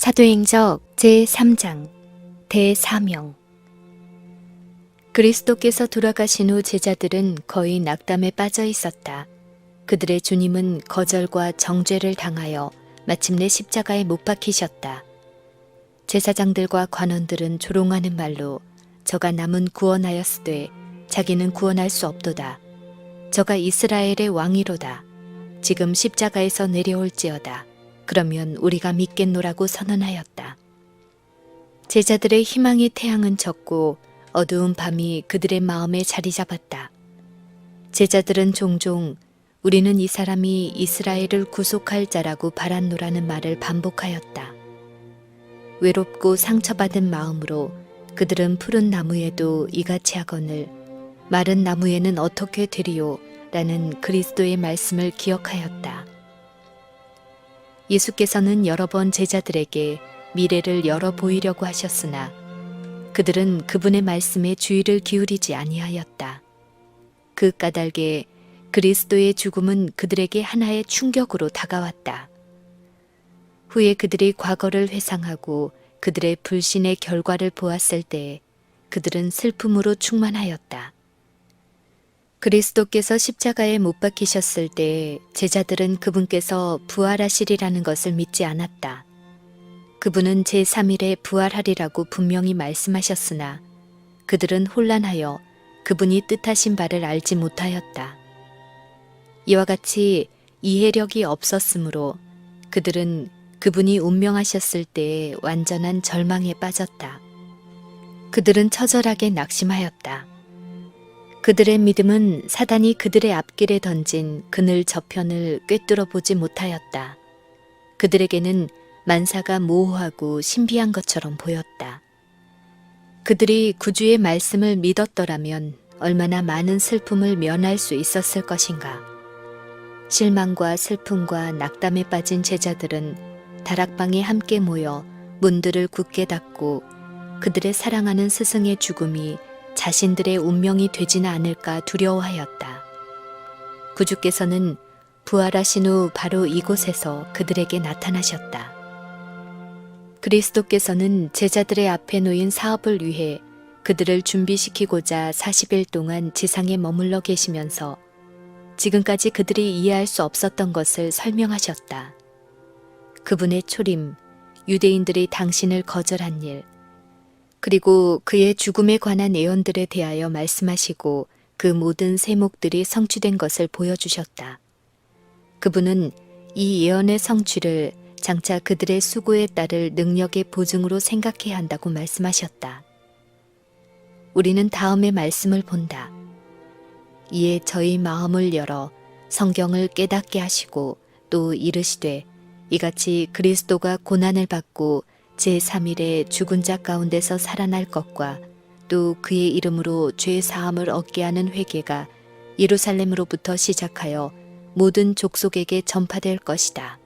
사도행적 제3장 대사명. 그리스도께서 돌아가신 후 제자들은 거의 낙담에 빠져 있었다. 그들의 주님은 거절과 정죄를 당하여 마침내 십자가에 못 박히셨다. 제사장들과 관원들은 조롱하는 말로 저가 남은 구원하였으되 자기는 구원할 수 없도다. 저가 이스라엘의 왕이로다. 지금 십자가에서 내려올지어다. 그러면 우리가 믿겠노라고 선언하였다. 제자들의 희망의 태양은 졌고 어두운 밤이 그들의 마음에 자리 잡았다. 제자들은 종종 우리는 이 사람이 이스라엘을 구속할 자라고 바랐노라는 말을 반복하였다. 외롭고 상처받은 마음으로 그들은 푸른 나무에도 이같이 하거늘 마른 나무에는 어떻게 되리요? 라는 그리스도의 말씀을 기억하였다. 예수께서는 여러 번 제자들에게 미래를 열어 보이려고 하셨으나 그들은 그분의 말씀에 주의를 기울이지 아니하였다. 그 까닭에 그리스도의 죽음은 그들에게 하나의 충격으로 다가왔다. 후에 그들이 과거를 회상하고 그들의 불신의 결과를 보았을 때 그들은 슬픔으로 충만하였다. 그리스도께서 십자가에 못 박히셨을 때 제자들은 그분께서 부활하시리라는 것을 믿지 않았다. 그분은 제3일에 부활하리라고 분명히 말씀하셨으나 그들은 혼란하여 그분이 뜻하신 바를 알지 못하였다. 이와 같이 이해력이 없었으므로 그들은 그분이 운명하셨을 때의 완전한 절망에 빠졌다. 그들은 처절하게 낙심하였다. 그들의 믿음은 사단이 그들의 앞길에 던진 그늘 저편을 꿰뚫어 보지 못하였다. 그들에게는 만사가 모호하고 신비한 것처럼 보였다. 그들이 구주의 말씀을 믿었더라면 얼마나 많은 슬픔을 면할 수 있었을 것인가. 실망과 슬픔과 낙담에 빠진 제자들은 다락방에 함께 모여 문들을 굳게 닫고 그들의 사랑하는 스승의 죽음이 자신들의 운명이 되지는 않을까 두려워하였다. 구주께서는 부활하신 후 바로 이곳에서 그들에게 나타나셨다. 그리스도께서는 제자들의 앞에 놓인 사업을 위해 그들을 준비시키고자 40일 동안 지상에 머물러 계시면서 지금까지 그들이 이해할 수 없었던 것을 설명하셨다. 그분의 초림, 유대인들이 당신을 거절한 일, 그리고 그의 죽음에 관한 예언들에 대하여 말씀하시고 그 모든 세목들이 성취된 것을 보여주셨다. 그분은 이 예언의 성취를 장차 그들의 수고에 따를 능력의 보증으로 생각해야 한다고 말씀하셨다. 우리는 다음의 말씀을 본다. 이에 저희 마음을 열어 성경을 깨닫게 하시고 또 이르시되 이같이 그리스도가 고난을 받고 제3일에 죽은 자 가운데서 살아날 것과 또 그의 이름으로 죄 사함을 얻게 하는 회개가 예루살렘으로부터 시작하여 모든 족속에게 전파될 것이다.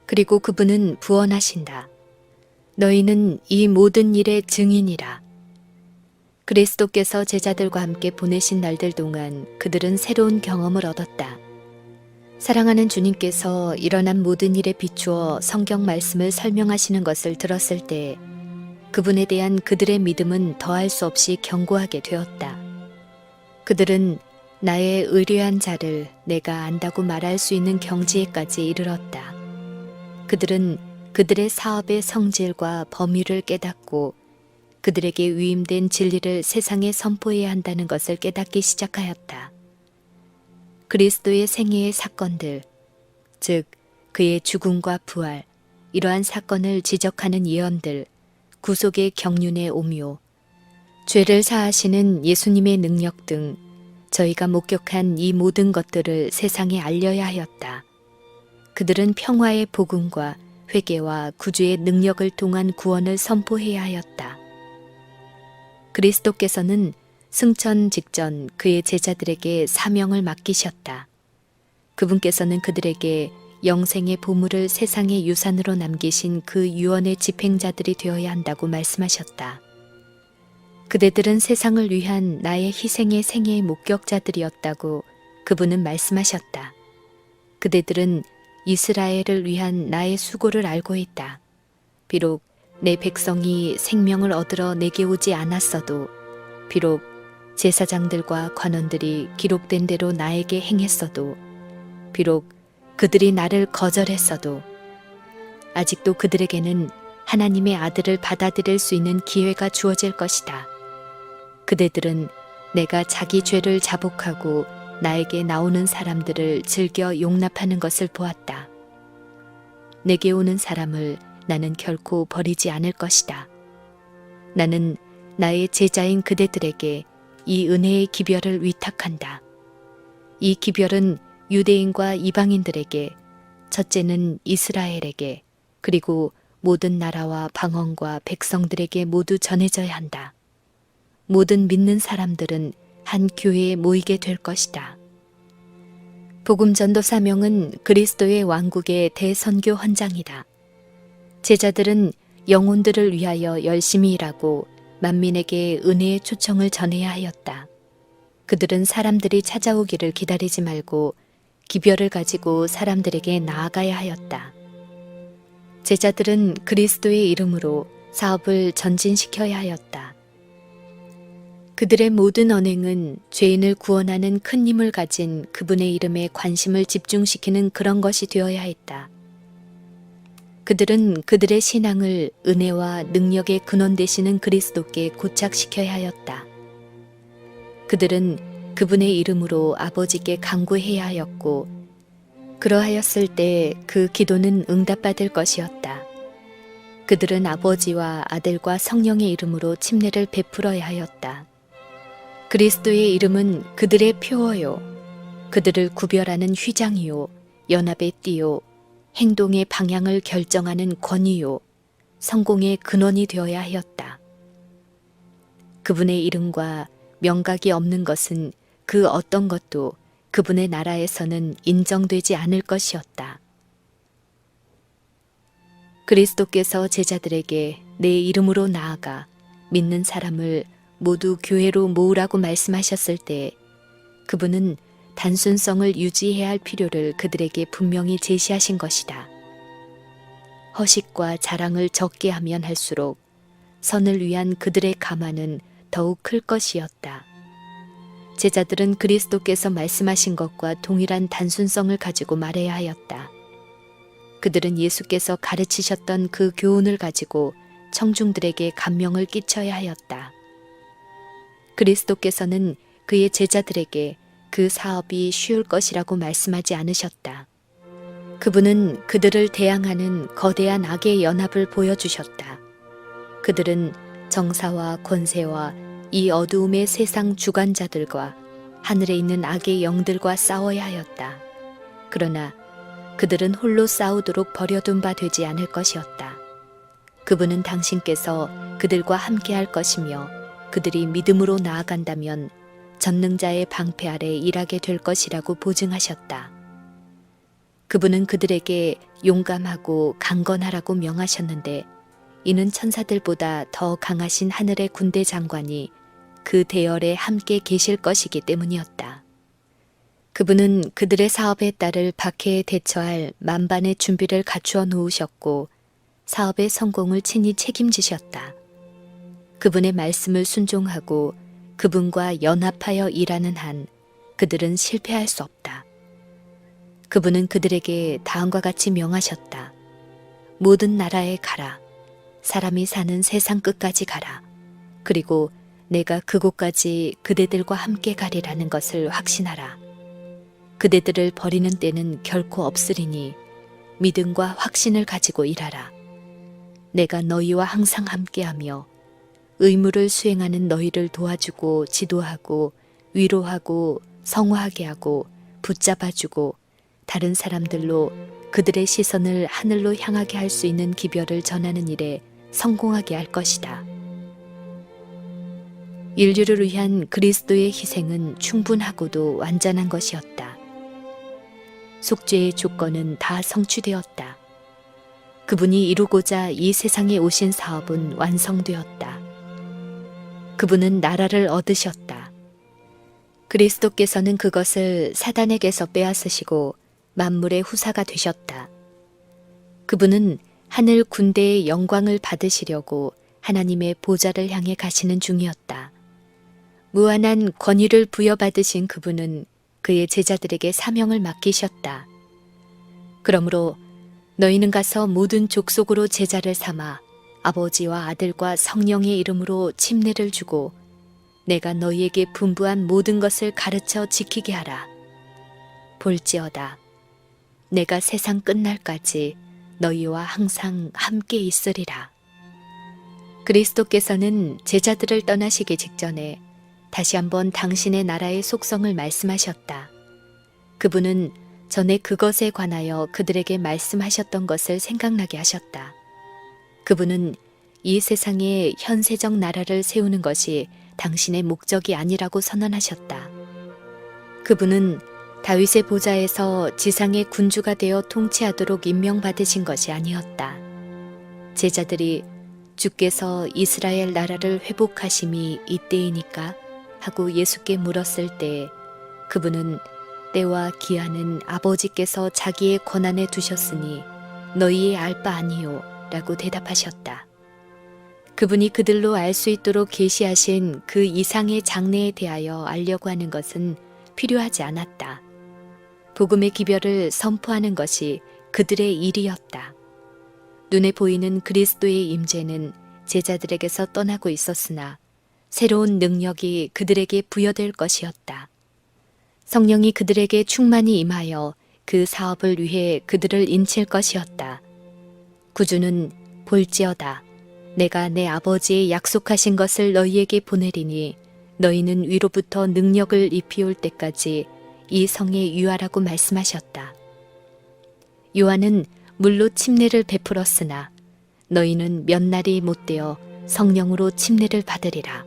그리고 그분은 부언하신다. 너희는 이 모든 일의 증인이라. 그리스도께서 제자들과 함께 보내신 날들 동안 그들은 새로운 경험을 얻었다. 사랑하는 주님께서 일어난 모든 일에 비추어 성경 말씀을 설명하시는 것을 들었을 때 그분에 대한 그들의 믿음은 더할 수 없이 견고하게 되었다. 그들은 나의 의뢰한 자를 내가 안다고 말할 수 있는 경지에까지 이르렀다. 그들은 그들의 사업의 성질과 범위를 깨닫고 그들에게 위임된 진리를 세상에 선포해야 한다는 것을 깨닫기 시작하였다. 그리스도의 생애의 사건들, 즉 그의 죽음과 부활, 이러한 사건을 지적하는 예언들, 구속의 경륜의 오묘, 죄를 사하시는 예수님의 능력 등 저희가 목격한 이 모든 것들을 세상에 알려야 하였다. 그들은 평화의 복음과 회개와 구주의 능력을 통한 구원을 선포해야 하였다. 그리스도께서는 승천 직전 그의 제자들에게 사명을 맡기셨다. 그분께서는 그들에게 영생의 보물을 세상의 유산으로 남기신 그 유언의 집행자들이 되어야 한다고 말씀하셨다. 그대들은 세상을 위한 나의 희생의 생애의 목격자들이었다고 그분은 말씀하셨다. 그대들은 이스라엘을 위한 나의 수고를 알고 있다. 비록 내 백성이 생명을 얻으러 내게 오지 않았어도, 비록 제사장들과 관원들이 기록된 대로 나에게 행했어도, 비록 그들이 나를 거절했어도, 아직도 그들에게는 하나님의 아들을 받아들일 수 있는 기회가 주어질 것이다. 그대들은 내가 자기 죄를 자복하고 나에게 나오는 사람들을 즐겨 용납하는 것을 보았다. 내게 오는 사람을 나는 결코 버리지 않을 것이다. 나는 나의 제자인 그대들에게 이 은혜의 기별을 위탁한다. 이 기별은 유대인과 이방인들에게, 첫째는 이스라엘에게, 그리고 모든 나라와 방언과 백성들에게 모두 전해져야 한다. 모든 믿는 사람들은 한 교회에 모이게 될 것이다. 복음 전도 사명은 그리스도의 왕국의 대선교 헌장이다. 제자들은 영혼들을 위하여 열심히 일하고 만민에게 은혜의 초청을 전해야 하였다. 그들은 사람들이 찾아오기를 기다리지 말고 기별을 가지고 사람들에게 나아가야 하였다. 제자들은 그리스도의 이름으로 사업을 전진시켜야 하였다. 그들의 모든 언행은 죄인을 구원하는 큰 힘을 가진 그분의 이름에 관심을 집중시키는 그런 것이 되어야 했다. 그들은 그들의 신앙을 은혜와 능력의 근원 되시는 그리스도께 고착시켜야 하였다. 그들은 그분의 이름으로 아버지께 간구해야 하였고, 그러하였을 때 그 기도는 응답받을 것이었다. 그들은 아버지와 아들과 성령의 이름으로 침례를 베풀어야 하였다. 그리스도의 이름은 그들의 표어요, 그들을 구별하는 휘장이요, 연합의 띠요, 행동의 방향을 결정하는 권위요, 성공의 근원이 되어야 하였다. 그분의 이름과 명각이 없는 것은 그 어떤 것도 그분의 나라에서는 인정되지 않을 것이었다. 그리스도께서 제자들에게 내 이름으로 나아가 믿는 사람을 모두 교회로 모으라고 말씀하셨을 때 그분은 단순성을 유지해야 할 필요를 그들에게 분명히 제시하신 것이다. 허식과 자랑을 적게 하면 할수록 선을 위한 그들의 가만은 더욱 클 것이었다. 제자들은 그리스도께서 말씀하신 것과 동일한 단순성을 가지고 말해야 하였다. 그들은 예수께서 가르치셨던 그 교훈을 가지고 청중들에게 감명을 끼쳐야 하였다. 그리스도께서는 그의 제자들에게 그 사업이 쉬울 것이라고 말씀하지 않으셨다. 그분은 그들을 대항하는 거대한 악의 연합을 보여주셨다. 그들은 정사와 권세와 이 어두움의 세상 주관자들과 하늘에 있는 악의 영들과 싸워야 하였다. 그러나 그들은 홀로 싸우도록 버려둔 바 되지 않을 것이었다. 그분은 당신께서 그들과 함께 할 것이며 그들이 믿음으로 나아간다면 전능자의 방패 아래 일하게 될 것이라고 보증하셨다. 그분은 그들에게 용감하고 강건하라고 명하셨는데 이는 천사들보다 더 강하신 하늘의 군대 장관이 그 대열에 함께 계실 것이기 때문이었다. 그분은 그들의 사업에 따를 박해에 대처할 만반의 준비를 갖추어 놓으셨고 사업의 성공을 친히 책임지셨다. 그분의 말씀을 순종하고 그분과 연합하여 일하는 한 그들은 실패할 수 없다. 그분은 그들에게 다음과 같이 명하셨다. 모든 나라에 가라. 사람이 사는 세상 끝까지 가라. 그리고 내가 그곳까지 그대들과 함께 가리라는 것을 확신하라. 그대들을 버리는 때는 결코 없으리니 믿음과 확신을 가지고 일하라. 내가 너희와 항상 함께하며 의무를 수행하는 너희를 도와주고 지도하고 위로하고 성화하게 하고 붙잡아주고 다른 사람들로 그들의 시선을 하늘로 향하게 할 수 있는 기별을 전하는 일에 성공하게 할 것이다. 인류를 위한 그리스도의 희생은 충분하고도 완전한 것이었다. 속죄의 조건은 다 성취되었다. 그분이 이루고자 이 세상에 오신 사업은 완성되었다. 그분은 나라를 얻으셨다. 그리스도께서는 그것을 사단에게서 빼앗으시고 만물의 후사가 되셨다. 그분은 하늘 군대의 영광을 받으시려고 하나님의 보좌를 향해 가시는 중이었다. 무한한 권위를 부여받으신 그분은 그의 제자들에게 사명을 맡기셨다. 그러므로 너희는 가서 모든 족속으로 제자를 삼아 아버지와 아들과 성령의 이름으로 침례를 주고 내가 너희에게 분부한 모든 것을 가르쳐 지키게 하라. 볼지어다. 내가 세상 끝날까지 너희와 항상 함께 있으리라. 그리스도께서는 제자들을 떠나시기 직전에 다시 한번 당신의 나라의 속성을 말씀하셨다. 그분은 전에 그것에 관하여 그들에게 말씀하셨던 것을 생각나게 하셨다. 그분은 이 세상에 현세적 나라를 세우는 것이 당신의 목적이 아니라고 선언하셨다. 그분은 다윗의 보좌에서 지상의 군주가 되어 통치하도록 임명받으신 것이 아니었다. 제자들이 주께서 이스라엘 나라를 회복하심이 이때이니까 하고 예수께 물었을 때 그분은 때와 기한은 아버지께서 자기의 권한에 두셨으니 너희의 알 바 아니요 라고 대답하셨다. 그분이 그들로 알 수 있도록 계시하신 그 이상의 장래에 대하여 알려고 하는 것은 필요하지 않았다. 복음의 기별을 선포하는 것이 그들의 일이었다. 눈에 보이는 그리스도의 임재는 제자들에게서 떠나고 있었으나 새로운 능력이 그들에게 부여될 것이었다. 성령이 그들에게 충만히 임하여 그 사업을 위해 그들을 인칠 것이었다. 구주는 볼지어다. 내가 내 아버지의 약속하신 것을 너희에게 보내리니 너희는 위로부터 능력을 입히올 때까지 이 성에 유하라고 말씀하셨다. 요한은 물로 침례를 베풀었으나 너희는 몇 날이 못되어 성령으로 침례를 받으리라.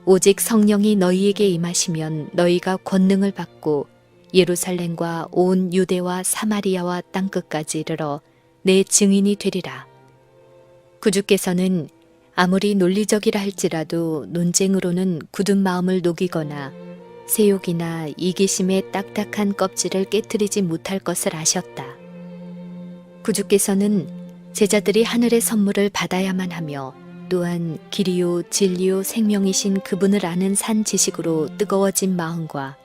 오직 성령이 너희에게 임하시면 너희가 권능을 받고 예루살렘과 온 유대와 사마리아와 땅끝까지 이르러 내 증인이 되리라. 구주께서는 아무리 논리적이라 할지라도 논쟁으로는 굳은 마음을 녹이거나 세욕이나 이기심의 딱딱한 껍질을 깨트리지 못할 것을 아셨다. 구주께서는 제자들이 하늘의 선물을 받아야만 하며 또한 길이요 진리요 생명이신 그분을 아는 산 지식으로 뜨거워진 마음과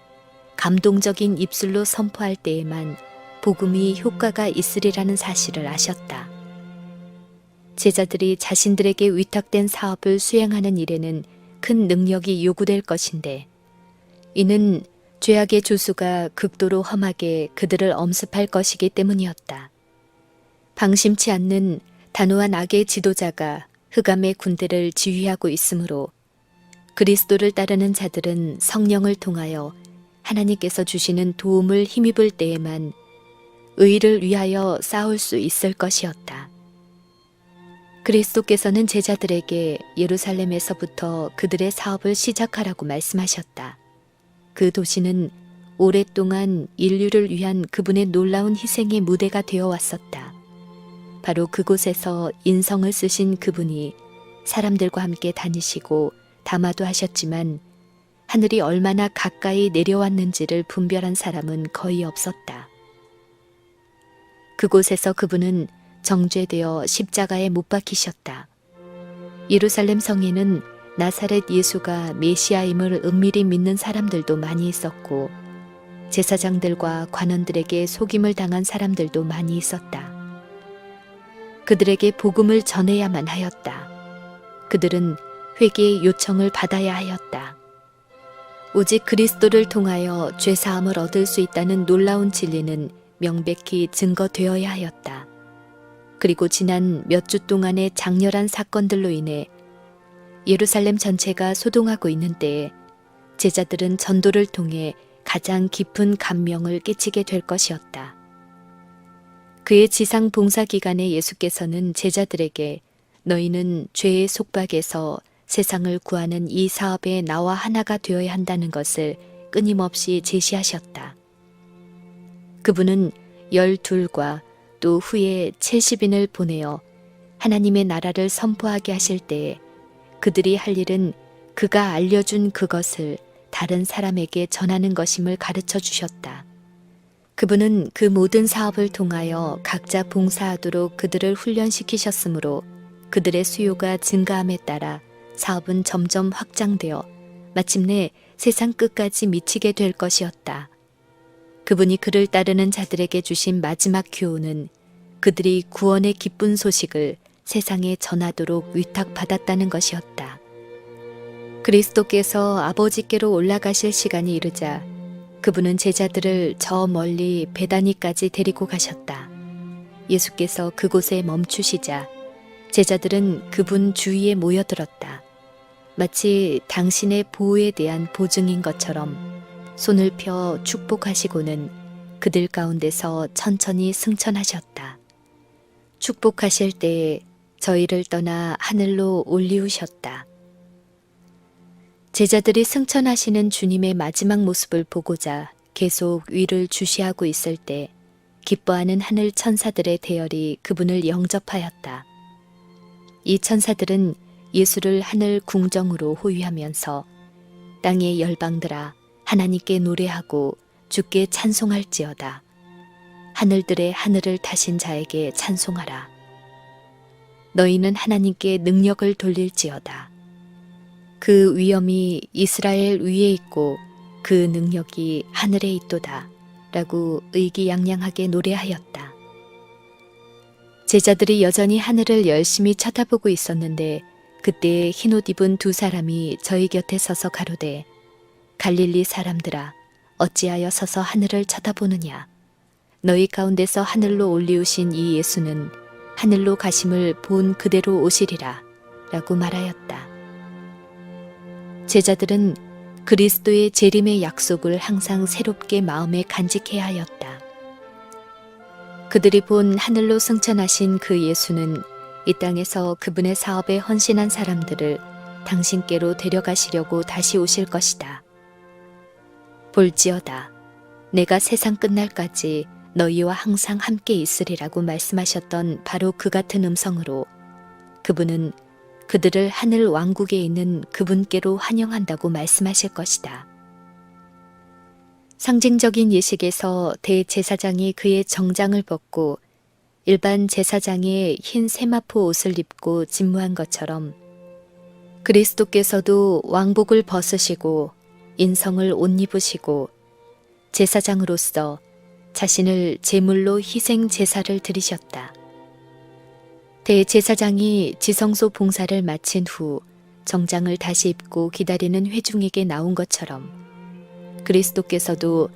감동적인 입술로 선포할 때에만 복음이 효과가 있으리라는 사실을 아셨다. 제자들이 자신들에게 위탁된 사업을 수행하는 일에는 큰 능력이 요구될 것인데 이는 죄악의 조수가 극도로 험하게 그들을 엄습할 것이기 때문이었다. 방심치 않는 단호한 악의 지도자가 흑암의 군대를 지휘하고 있으므로 그리스도를 따르는 자들은 성령을 통하여 하나님께서 주시는 도움을 힘입을 때에만 의를 위하여 싸울 수 있을 것이었다. 그리스도께서는 제자들에게 예루살렘에서부터 그들의 사업을 시작하라고 말씀하셨다. 그 도시는 오랫동안 인류를 위한 그분의 놀라운 희생의 무대가 되어 왔었다. 바로 그곳에서 인성을 쓰신 그분이 사람들과 함께 다니시고 담화도 하셨지만 하늘이 얼마나 가까이 내려왔는지를 분별한 사람은 거의 없었다. 그곳에서 그분은 정죄되어 십자가에 못 박히셨다. 예루살렘 성에는 나사렛 예수가 메시아임을 은밀히 믿는 사람들도 많이 있었고 제사장들과 관원들에게 속임을 당한 사람들도 많이 있었다. 그들에게 복음을 전해야만 하였다. 그들은 회개의 요청을 받아야 하였다. 오직 그리스도를 통하여 죄사함을 얻을 수 있다는 놀라운 진리는 명백히 증거되어야 하였다. 그리고 지난 몇 주 동안의 장렬한 사건들로 인해 예루살렘 전체가 소동하고 있는 때에 제자들은 전도를 통해 가장 깊은 감명을 끼치게 될 것이었다. 그의 지상 봉사 기간에 예수께서는 제자들에게 너희는 죄의 속박에서 세상을 구하는 이 사업에 나와 하나가 되어야 한다는 것을 끊임없이 제시하셨다. 그분은 12과 또 후에 70인을 보내어 하나님의 나라를 선포하게 하실 때에 그들이 할 일은 그가 알려준 그것을 다른 사람에게 전하는 것임을 가르쳐 주셨다. 그분은 그 모든 사업을 통하여 각자 봉사하도록 그들을 훈련시키셨으므로 그들의 수요가 증가함에 따라 사업은 점점 확장되어 마침내 세상 끝까지 미치게 될 것이었다. 그분이 그를 따르는 자들에게 주신 마지막 교훈은 그들이 구원의 기쁜 소식을 세상에 전하도록 위탁받았다는 것이었다. 그리스도께서 아버지께로 올라가실 시간이 이르자 그분은 제자들을 저 멀리 베다니까지 데리고 가셨다. 예수께서 그곳에 멈추시자 제자들은 그분 주위에 모여들었다. 마치 당신의 보호에 대한 보증인 것처럼 손을 펴 축복하시고는 그들 가운데서 천천히 승천하셨다. 축복하실 때에 저희를 떠나 하늘로 올리우셨다. 제자들이 승천하시는 주님의 마지막 모습을 보고자 계속 위를 주시하고 있을 때 기뻐하는 하늘 천사들의 대열이 그분을 영접하였다. 이 천사들은 예수를 하늘 궁정으로 호위하면서 땅의 열방들아 하나님께 노래하고 주께 찬송할지어다. 하늘들의 하늘을 타신 자에게 찬송하라. 너희는 하나님께 능력을 돌릴지어다. 그 위엄이 이스라엘 위에 있고 그 능력이 하늘에 있도다. 라고 의기양양하게 노래하였다. 제자들이 여전히 하늘을 열심히 쳐다보고 있었는데 그때 흰옷 입은 두 사람이 저희 곁에 서서 가로되 갈릴리 사람들아 어찌하여 서서 하늘을 쳐다보느냐. 너희 가운데서 하늘로 올리우신 이 예수는 하늘로 가심을 본 그대로 오시리라. 라고 말하였다. 제자들은 그리스도의 재림의 약속을 항상 새롭게 마음에 간직해야 하였다. 그들이 본 하늘로 승천하신 그 예수는 이 땅에서 그분의 사업에 헌신한 사람들을 당신께로 데려가시려고 다시 오실 것이다. 볼지어다. 내가 세상 끝날까지 너희와 항상 함께 있으리라고 말씀하셨던 바로 그 같은 음성으로 그분은 그들을 하늘 왕국에 있는 그분께로 환영한다고 말씀하실 것이다. 상징적인 예식에서 대제사장이 그의 정장을 벗고 일반 제사장의 흰 세마포 옷을 입고 진무한 것처럼 그리스도께서도 왕복을 벗으시고 인성을 옷 입으시고 제사장으로서 자신을 제물로 희생 제사를 드리셨다. 대제사장이 지성소 봉사를 마친 후 정장을 다시 입고 기다리는 회중에게 나온 것처럼 그리스도께서도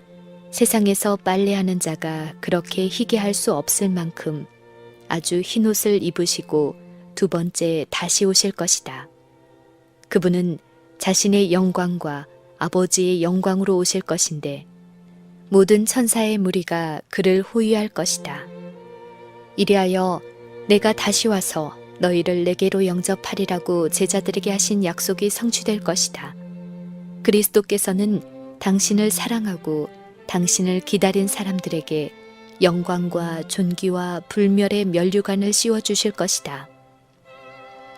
세상에서 빨래하는 자가 그렇게 희게 할 수 없을 만큼 아주 흰 옷을 입으시고 두 번째 다시 오실 것이다. 그분은 자신의 영광과 아버지의 영광으로 오실 것인데 모든 천사의 무리가 그를 호위할 것이다. 이리하여 내가 다시 와서 너희를 내게로 영접하리라고 제자들에게 하신 약속이 성취될 것이다. 그리스도께서는 당신을 사랑하고 당신을 기다린 사람들에게 영광과 존귀와 불멸의 면류관을 씌워주실 것이다.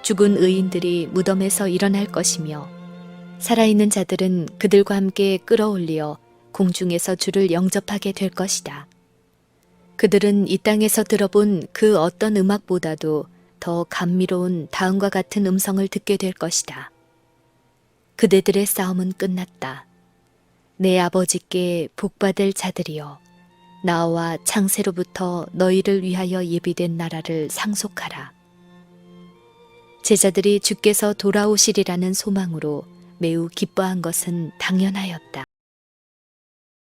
죽은 의인들이 무덤에서 일어날 것이며 살아있는 자들은 그들과 함께 끌어올리어 공중에서 주를 영접하게 될 것이다. 그들은 이 땅에서 들어본 그 어떤 음악보다도 더 감미로운 다음과 같은 음성을 듣게 될 것이다. 그대들의 싸움은 끝났다. 내 아버지께 복받을 자들이여, 나와 창세로부터 너희를 위하여 예비된 나라를 상속하라. 제자들이 주께서 돌아오시리라는 소망으로 매우 기뻐한 것은 당연하였다.